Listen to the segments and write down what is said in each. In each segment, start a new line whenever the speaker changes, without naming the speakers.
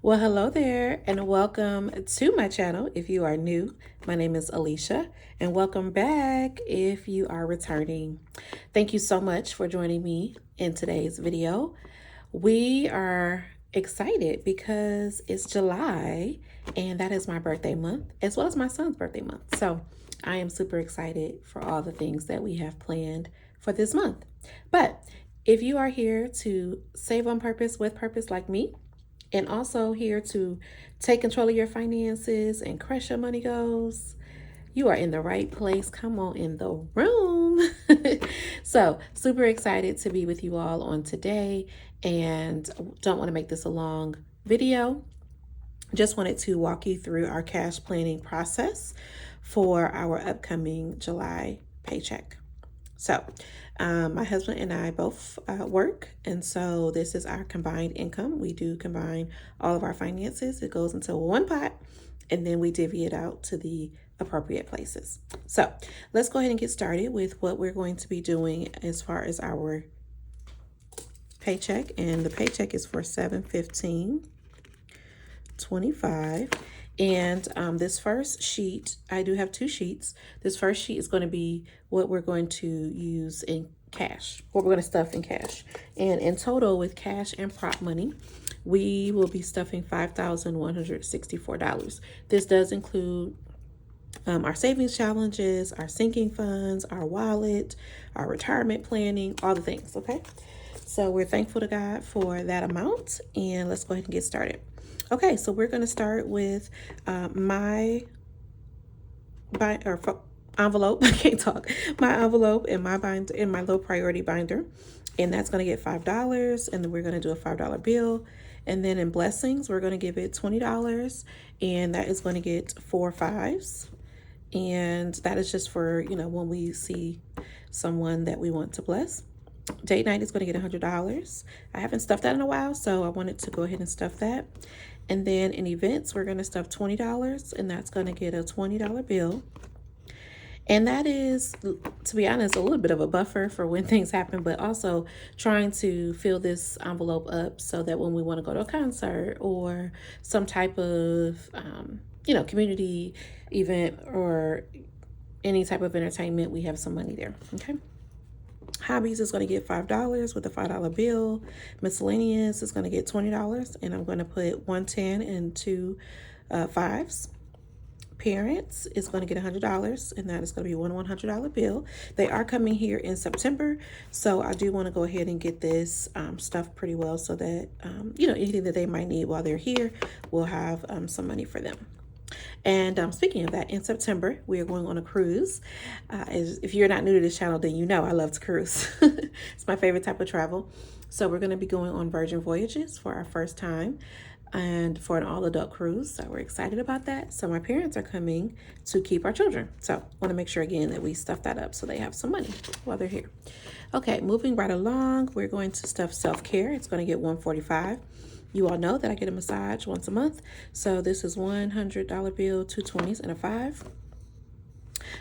Well, hello there, and welcome to my channel. If you are new, my name is Alicia, and welcome back if you are returning. Thank you so much for joining me in today's video. We are excited because it's July, and that is my birthday month, as well as my son's birthday month. So I am super excited for all the things that we have planned for this month. But if you are here to save on purpose with purpose like me, and also here to take control of your finances and crush your money goals, you are in the right place. Come on in the room. So, super excited to be with you all on today, and don't want to make this a long video. Just wanted to walk you through our cash planning process for our upcoming July paycheck. So, my husband and I both work, and so this is our combined income. We do combine all of our finances. It goes into one pot, and then we divvy it out to the appropriate places. So, let's go ahead and get started with what we're going to be doing as far as our paycheck, and the paycheck is for 7/15/25. And this first sheet, I do have two sheets. This first sheet is going to be what we're going to use in cash, what we're going to stuff in cash. And in total, with cash and prop money, we will be stuffing $5,164. This does include our savings challenges, our sinking funds, our wallet, our retirement planning, all the things, okay? So we're thankful to God for that amount, and let's go ahead and get started. Okay, so we're going to start with my envelope. I can't talk. My envelope and my binder, in my low priority binder, and that's going to get $5. And then we're going to do a $5 bill. And then in blessings, we're going to give it $20, and that is going to get 4 5s. And that is just for, when we see someone that we want to bless. Date night is going to get $100. I haven't stuffed that in a while, so I wanted to go ahead and stuff that. And then in events, we're going to stuff $20, and that's going to get a $20 bill. And that is, to be honest, a little bit of a buffer for when things happen, but also trying to fill this envelope up so that when we want to go to a concert or some type of, community event or any type of entertainment, we have some money there, okay? Hobbies is going to get $5 with a $5 bill. Miscellaneous is going to get $20, and I'm going to put 110 and 2 5s. Parents is going to get $100, and that is going to be one $100 bill. They are coming here in September, so I do want to go ahead and get this stuffed pretty well so that, anything that they might need while they're here, we'll have some money for them. And speaking of that, in September, we are going on a cruise. If you're not new to this channel, then you know I love to cruise. It's my favorite type of travel. So we're going to be going on Virgin Voyages for our first time and for an all-adult cruise. So we're excited about that. So my parents are coming to keep our children. So I want to make sure, again, that we stuff that up so they have some money while they're here. Okay, moving right along, we're going to stuff self-care. It's going to get $145. You all know that I get a massage once a month. So this is $100 bill, 2 20s, and a 5.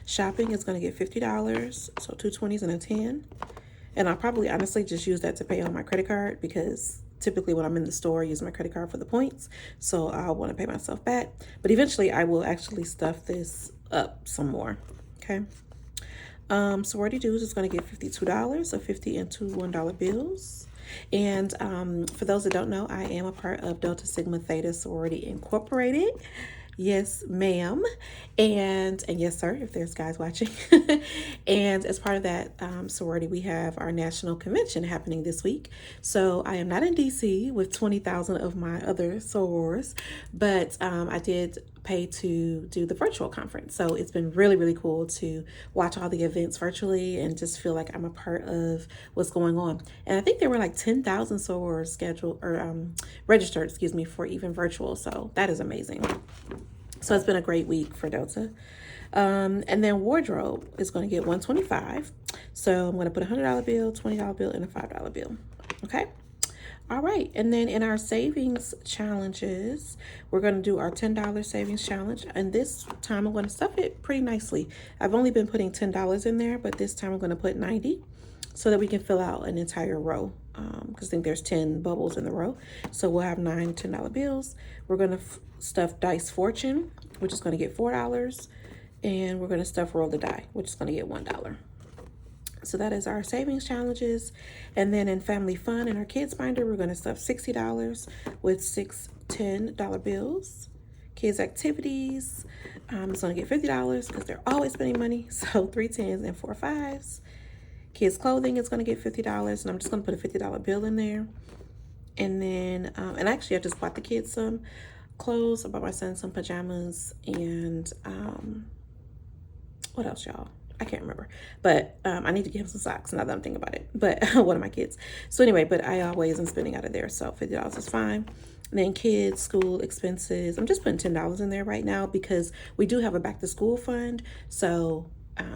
Shopping is going to get $50, so 2 20s and a 10. And I'll probably honestly just use that to pay on my credit card, because typically when I'm in the store, I use my credit card for the points. So I'll want to pay myself back. But eventually I will actually stuff this up some more, okay? Sorority dues is going to get $52, so 50 and 2 $1 bills. And for those that don't know, I am a part of Delta Sigma Theta Sorority Incorporated. Yes, ma'am. And yes, sir, if there's guys watching. And as part of that sorority, we have our national convention happening this week. So I am not in DC with 20,000 of my other sorors, but I did pay to do the virtual conference. So it's been really, really cool to watch all the events virtually and just feel like I'm a part of what's going on. And I think there were like 10,000 sorors scheduled or registered, for even virtual. So that is amazing. So it's been a great week for Delta. And then wardrobe is going to get $125. So I'm going to put a $100 bill, $20 bill, and a $5 bill. Okay. All right. And then in our savings challenges, we're going to do our $10 savings challenge. And this time I'm going to stuff it pretty nicely. I've only been putting $10 in there, but this time I'm going to put 90 so that we can fill out an entire row because I think there's 10 bubbles in the row. So we'll have 9 $10 bills. We're going to stuff Dice Fortune, which is going to get $4. And we're going to stuff Roll the Die, which is going to get $1. So that is our savings challenges. And then in Family Fun in our kids binder, we're going to stuff $60 with 6 $10 bills. Kids activities, it's going to get $50 because they're always spending money. So 3 10s and 4 5s. Kids clothing is going to get $50, and I'm just going to put a $50 bill in there. And then, and actually I just bought the kids some clothes. I bought my son some pajamas and what else, y'all? I can't remember, but I need to get him some socks now that I'm thinking about it. But one of my kids. So anyway, but I always am spending out of there, so $50 is fine. And then kids, school expenses. I'm just putting $10 in there right now because we do have a back to school fund. So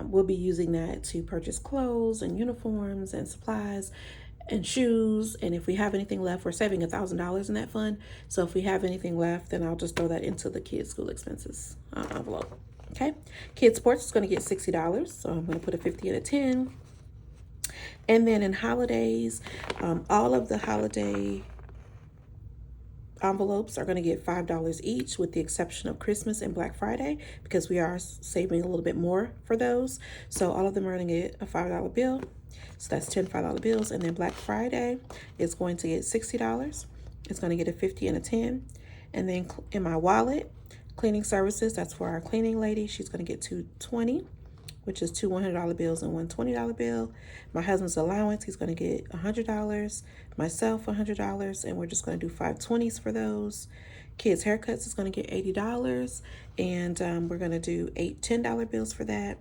we'll be using that to purchase clothes and uniforms and supplies and shoes. And if we have anything left, we're saving $1,000 in that fund. So if we have anything left, then I'll just throw that into the kids' school expenses envelope. Okay, kids sports is going to get $60, so I'm going to put a 50 and a 10. And then in holidays, all of the holiday envelopes are going to get $5 each, with the exception of Christmas and Black Friday, because we are saving a little bit more for those. So all of them are going to get a $5 bill. So that's 10 $5 bills. And then Black Friday is going to get $60. It's going to get a 50 and a 10. And then in my wallet, cleaning services, that's for our cleaning lady. She's going to get $220, which is 2 $100 bills and 1 $20 bill. My husband's allowance, he's going to get $100. Myself, $100, and we're just going to do 5 20s for those. Kids' haircuts is going to get $80, and we're going to do 8 $10 bills for that.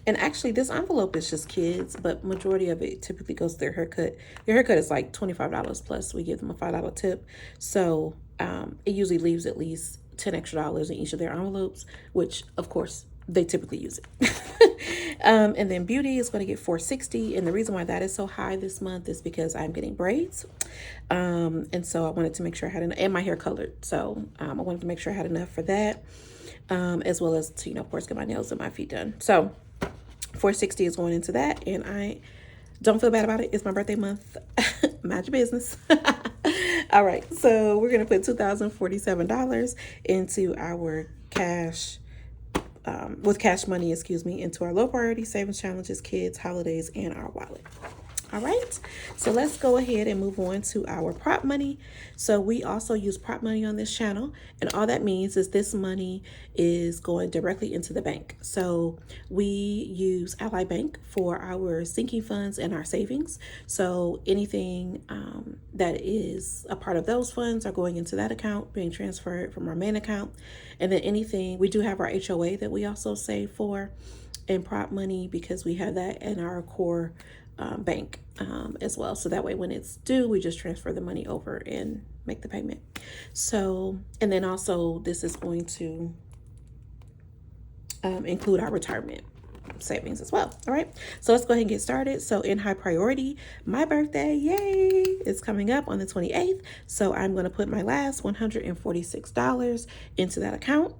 And actually, this envelope is just kids, but majority of it typically goes to their haircut. Their haircut is like $25 plus we give them a $5 tip. So it usually leaves at least $10 extra in each of their envelopes, which of course they typically use it. And then beauty is going to get $460. And the reason why that is so high this month is because I'm getting braids. And so I wanted to make sure I had enough, and my hair colored. So I wanted to make sure I had enough for that, as well as to, of course, get my nails and my feet done. So $460 is going into that. And I don't feel bad about it. It's my birthday month. Mind your business. All right. So we're going to put $2,047 into our cash, with cash money, into our low priority savings challenges, kids, holidays, and our wallet. All right, so let's go ahead and move on to our prop money. So we also use prop money on this channel, and all that means is this money is going directly into the bank. So we use Ally Bank for our sinking funds and our savings. So anything that is a part of those funds are going into that account, being transferred from our main account. And then anything, we do have our HOA that we also save for in prop money, because we have that in our core bank as well. So that way when it's due, we just transfer the money over and make the payment. So, and then also this is going to include our retirement savings as well. All right, so let's go ahead and get started. So in high priority, my birthday, yay, is coming up on the 28th. So I'm going to put my last $146 into that account.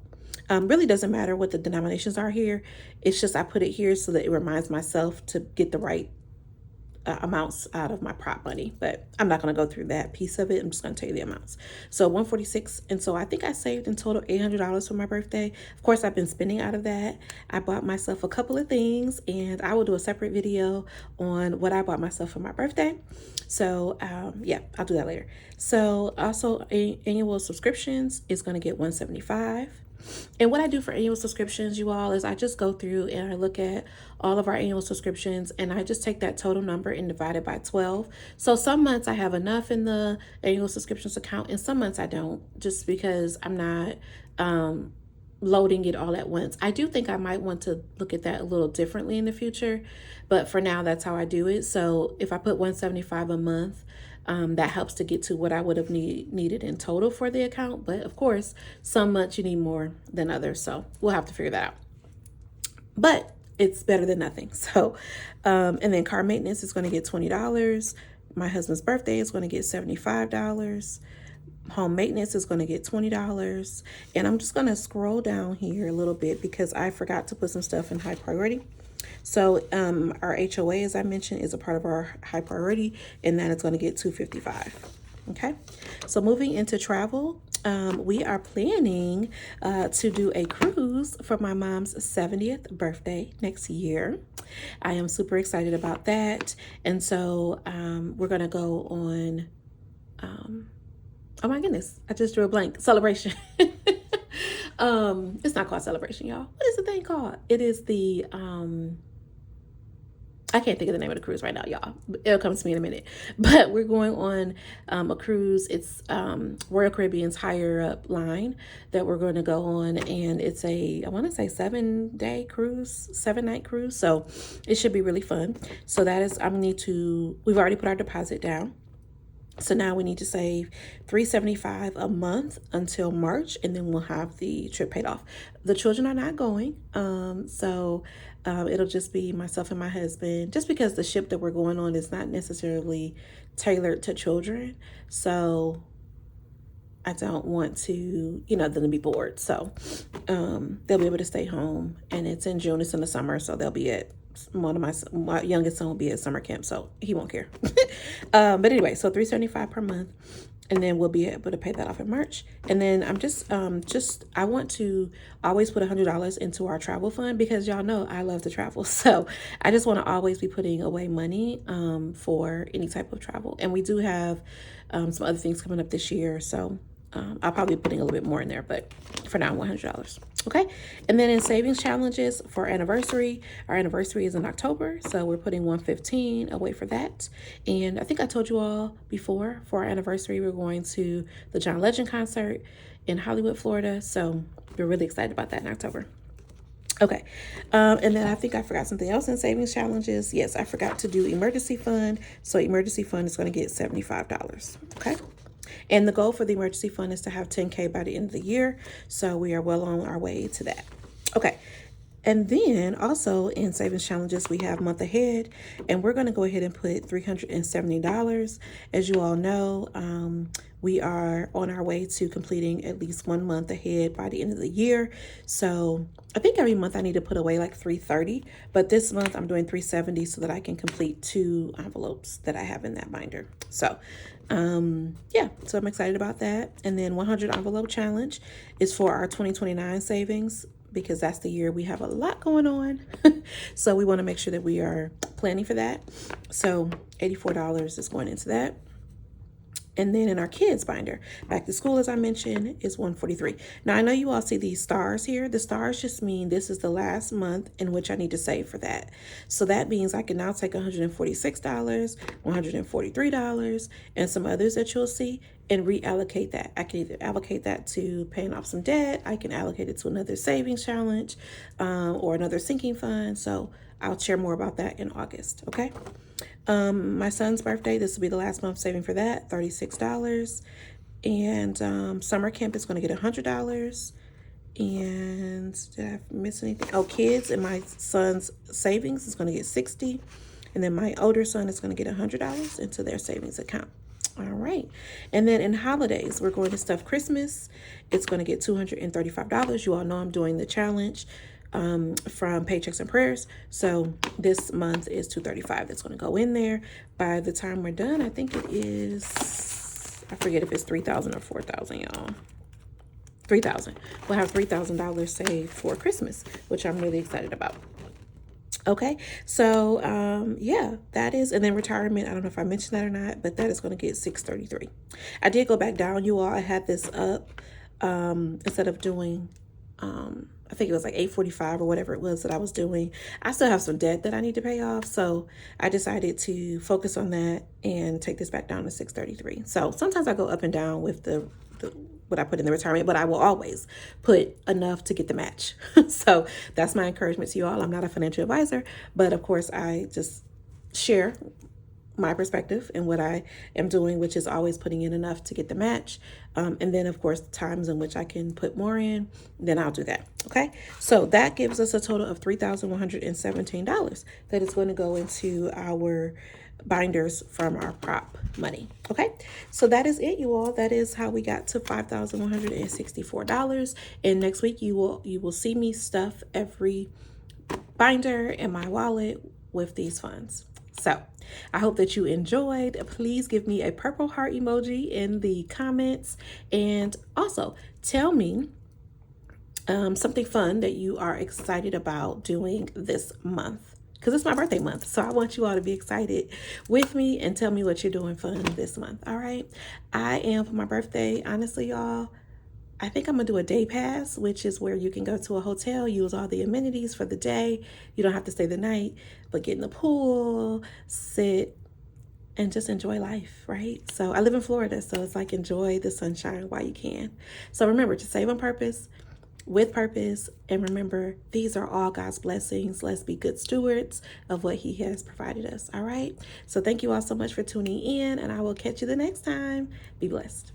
Really doesn't matter what the denominations are here. It's just I put it here so that it reminds myself to get the right amounts out of my prop money, but I'm not going to go through that piece of it. I'm just going to tell you the amounts. So 146, and so I think I saved in total $800 for my birthday. Of course, I've been spending out of that. I bought myself a couple of things, and I will do a separate video on what I bought myself for my birthday. So yeah, I'll do that later. So also annual subscriptions is going to get $175. And what I do for annual subscriptions, you all, is I just go through and I look at all of our annual subscriptions, and I just take that total number and divide it by 12. So some months I have enough in the annual subscriptions account, and some months I don't, just because I'm not loading it all at once. I do think I might want to look at that a little differently in the future, but for now, that's how I do it. So if I put $175 a month, that helps to get to what I would have needed in total for the account. But of course, some months you need more than others. So we'll have to figure that out. But it's better than nothing. So, and then car maintenance is going to get $20. My husband's birthday is going to get $75. Home maintenance is going to get $20. And I'm just going to scroll down here a little bit because I forgot to put some stuff in high priority. So our HOA, as I mentioned, is a part of our high priority, and that is going to get $255. Okay, so moving into travel, we are planning to do a cruise for my mom's 70th birthday next year. I am super excited about that, and so we're going to go on. Oh my goodness, I just drew a blank. Celebration. It's not called Celebration, y'all. What is the thing called? It is the I can't think of the name of the cruise right now, y'all. It'll come to me in a minute. But we're going on a cruise. It's Royal Caribbean's higher up line that we're going to go on. And it's I want to say 7-day cruise, 7-night cruise. So it should be really fun. So that is, we've already put our deposit down. So now we need to save $375 a month until March, and then we'll have the trip paid off. The children are not going, so it'll just be myself and my husband, just because the ship that we're going on is not necessarily tailored to children. So I don't want to, them to be bored. So they'll be able to stay home, and it's in June. It's in the summer, so they'll be at one of my youngest son will be at summer camp, so he won't care. But anyway, so $375 per month, and then we'll be able to pay that off in March. And then I'm I want to always put $100 into our travel fund, because y'all know I love to travel. So I just want to always be putting away money for any type of travel. And we do have some other things coming up this year, so I'll probably be putting a little bit more in there, but for now, $100. Okay. And then in savings challenges for anniversary, our anniversary is in October. So we're putting $115 away for that. And I think I told you all before, for our anniversary, we're going to the John Legend concert in Hollywood, Florida. So we're really excited about that in October. Okay. And then I think I forgot something else in savings challenges. Yes, I forgot to do emergency fund. So emergency fund is going to get $75. Okay. And the goal for the emergency fund is to have 10K by the end of the year. So we are well on our way to that. Okay. And then also in savings challenges, we have month ahead, and we're going to go ahead and put $370. As you all know, we are on our way to completing at least 1 month ahead by the end of the year. So I think every month I need to put away like $330, but this month I'm doing $370 so that I can complete 2 envelopes that I have in that binder. So yeah, so I'm excited about that. And then 100 envelope challenge is for our 2029 savings, because that's the year we have a lot going on. So we want to make sure that we are planning for that. So $84 is going into that. And then in our kids binder, back to school, as I mentioned, is $143. Now, I know you all see these stars here. The stars just mean this is the last month in which I need to save for that. So that means I can now take $146, $143, and some others that you'll see, and reallocate that. I can either allocate that to paying off some debt. I can allocate it to another savings challenge or another sinking fund. So I'll share more about that in August. Okay. My son's birthday, this will be the last month saving for that, $36. And summer camp is going to get $100. And did I miss anything? Oh, kids and my son's savings is going to get $60. And then my older son is going to get $100 into their savings account. All right. And then in holidays, we're going to stuff Christmas. It's going to get $235. You all know I'm doing the challenge from Paychecks and Prayers. So this month is $235 that's going to go in there. By the time we're done, I think it is, I forget if it's $3,000 or $4,000, y'all. $3,000. We'll have $3,000 saved for Christmas, which I'm really excited about. Okay, so yeah, that is, and then retirement, I don't know if I mentioned that or not, but that is going to get $633. I did go back down, you all. I had this up instead of doing I think it was like $845 or whatever it was that I was doing. I still have some debt that I need to pay off, so I decided to focus on that and take this back down to $633. So sometimes I go up and down with the what I put in the retirement, but I will always put enough to get the match. So that's my encouragement to you all. I'm not a financial advisor, but of course I just share my perspective and what I am doing, which is always putting in enough to get the match. And then of course, times in which I can put more in, then I'll do that. Okay. So that gives us a total of $3,117 that is going to go into our binders from our prop money. Okay. So that is it, you all. That is how we got to $5,164. And next week you will see me stuff every binder and my wallet with these funds. So I hope that you enjoyed. Please give me a purple heart emoji in the comments, and also tell me something fun that you are excited about doing this month, because it's my birthday month. So I want you all to be excited with me and tell me what you're doing fun this month. All right. I am, for my birthday, honestly, y'all, I think I'm gonna do a day pass, which is where you can go to a hotel, use all the amenities for the day. You don't have to stay the night, but get in the pool, sit, and just enjoy life, right? So I live in Florida, so it's like enjoy the sunshine while you can. So remember to save on purpose, with purpose, and remember, these are all God's blessings. Let's be good stewards of what He has provided us. All right. So thank you all so much for tuning in, and I will catch you the next time. Be blessed.